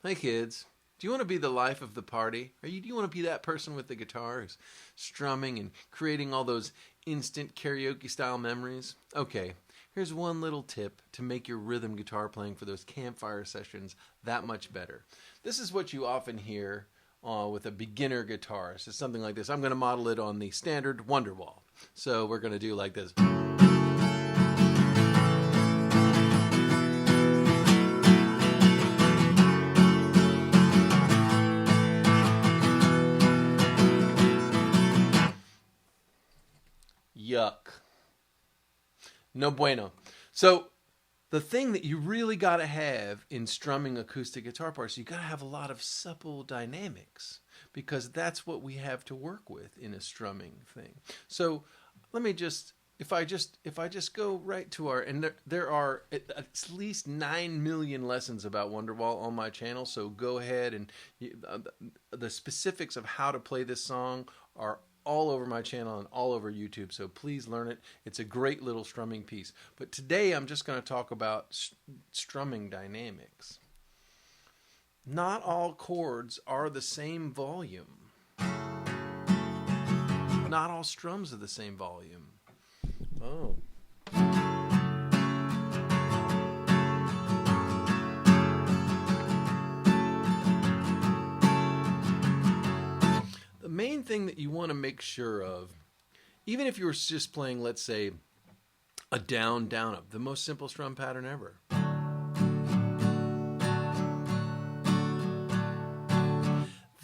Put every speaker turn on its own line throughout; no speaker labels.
Hey kids, do you want to be the life of the party? Do you want to be that person with the guitar who's strumming and creating all those instant karaoke style memories? Okay, here's one little tip to make your rhythm guitar playing for those campfire sessions that much better. This is what you often hear with a beginner guitarist. It's something like this. I'm going to model it on the standard Wonderwall. So we're going to do like this. Yuck. No bueno. So the thing that you really got to have in strumming acoustic guitar parts, you got to have a lot of supple dynamics, because that's what we have to work with in a strumming thing. So let me just, if I just go right to our, and there are at least 9 million lessons about Wonderwall on my channel, so go ahead and the specifics of how to play this song are all over my channel and all over YouTube, so please learn it. It's a great little strumming piece. But today I'm just going to talk about strumming dynamics. Not all chords are the same volume. Not all strums are the same volume. Oh. The main thing that you want to make sure of, even if you were just playing, let's say, a down, down, up, the most simple strum pattern ever.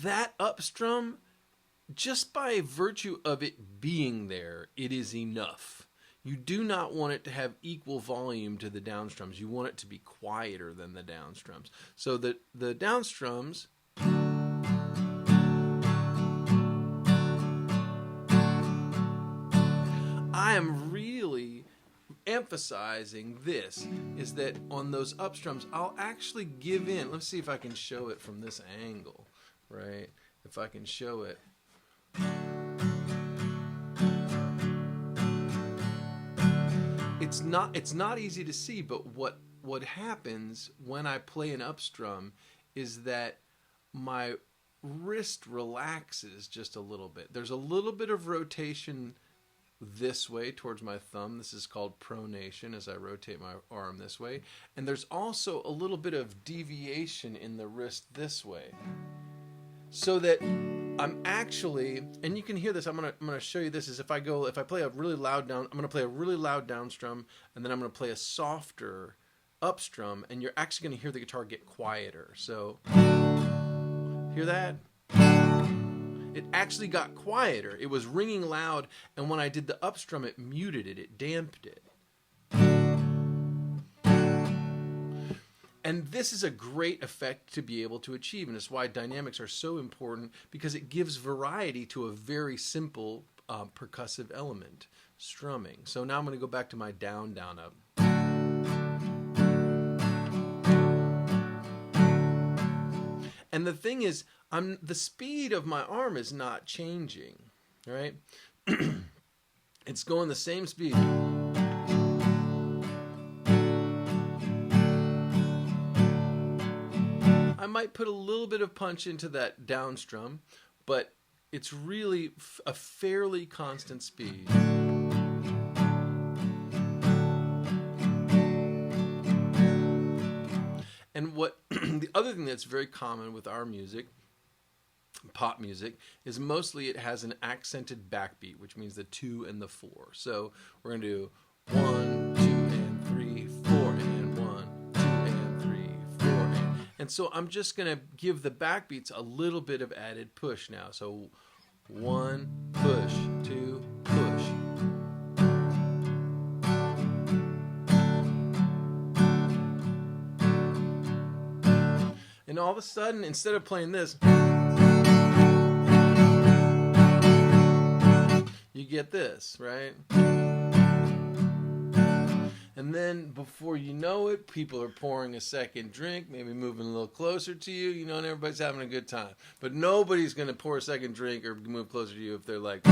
That up strum, just by virtue of it being there, it is enough. You do not want it to have equal volume to the down strums. You want it to be quieter than the down strums. So the down strums, I am really emphasizing this, is that on those up strums, I'll actually give in. Let's see if I can show it from this angle, right? If I can show it. It's not easy to see, but what happens when I play an up strum is that my wrist relaxes just a little bit. There's a little bit of rotation this way towards my thumb. This is called pronation, as I rotate my arm this way. And there's also a little bit of deviation in the wrist this way. So that I'm actually, and you can hear this, I'm gonna show you this, is if I play a really loud down, I'm gonna play a really loud down strum, and then I'm gonna play a softer up strum, and you're actually gonna hear the guitar get quieter. So, hear that? It actually got quieter. It was ringing loud, and when I did the up strum, it muted it, it damped it. And this is a great effect to be able to achieve, and it's why dynamics are so important, because it gives variety to a very simple percussive element, strumming. So now I'm going to go back to my down, down, up. And the thing is, the speed of my arm is not changing, right? It's going the same speed. I might put a little bit of punch into that down strum, but it's really a fairly constant speed. And what the other thing that's very common with our music, pop music, is mostly it has an accented backbeat, which means the 2 and the 4. So we're going to do 1, 2, and 3, 4, and 1, 2, and 3, 4, and so I'm just going to give the backbeats a little bit of added push now. So 1, push, 2, push. And all of a sudden, instead of playing this, you get this, right? And then before you know it, people are pouring a second drink, maybe moving a little closer to you, you know, and everybody's having a good time. But nobody's going to pour a second drink or move closer to you if they're like,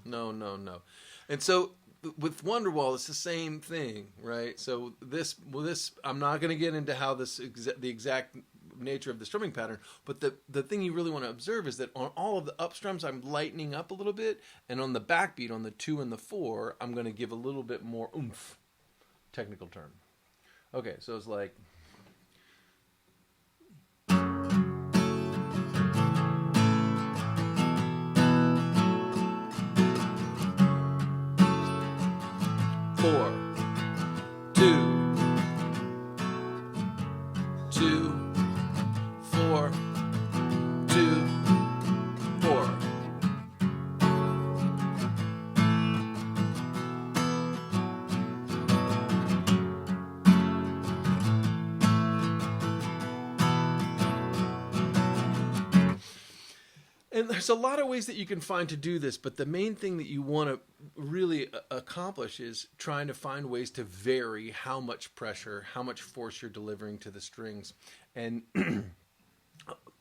no, no, no. And so with Wonderwall, it's the same thing, right? So this I'm not going to get into how the exact nature of the strumming pattern, but the thing you really want to observe is that on all of the up strums, I'm lightening up a little bit, and on the backbeat, on the 2 and the 4, I'm going to give a little bit more oomph. Technical term. Okay, so it's like. Four, 2, 2, 4, 2, 4. And there's a lot of ways that you can find to do this, but the main thing that you want to really accomplish is trying to find ways to vary how much pressure, how much force you're delivering to the strings. And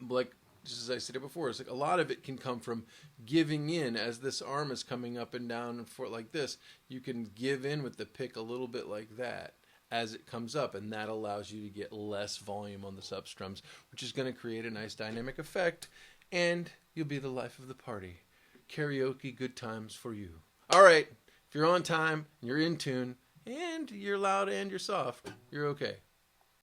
like, just as I said it before, it's like a lot of it can come from giving in. As this arm is coming up and down and forth like this, you can give in with the pick a little bit like that as it comes up, and that allows you to get less volume on the sub strums, which is going to create a nice dynamic effect, and you'll be the life of the party. Karaoke, good times for you. All right, if you're on time, you're in tune, and you're loud and you're soft, you're okay.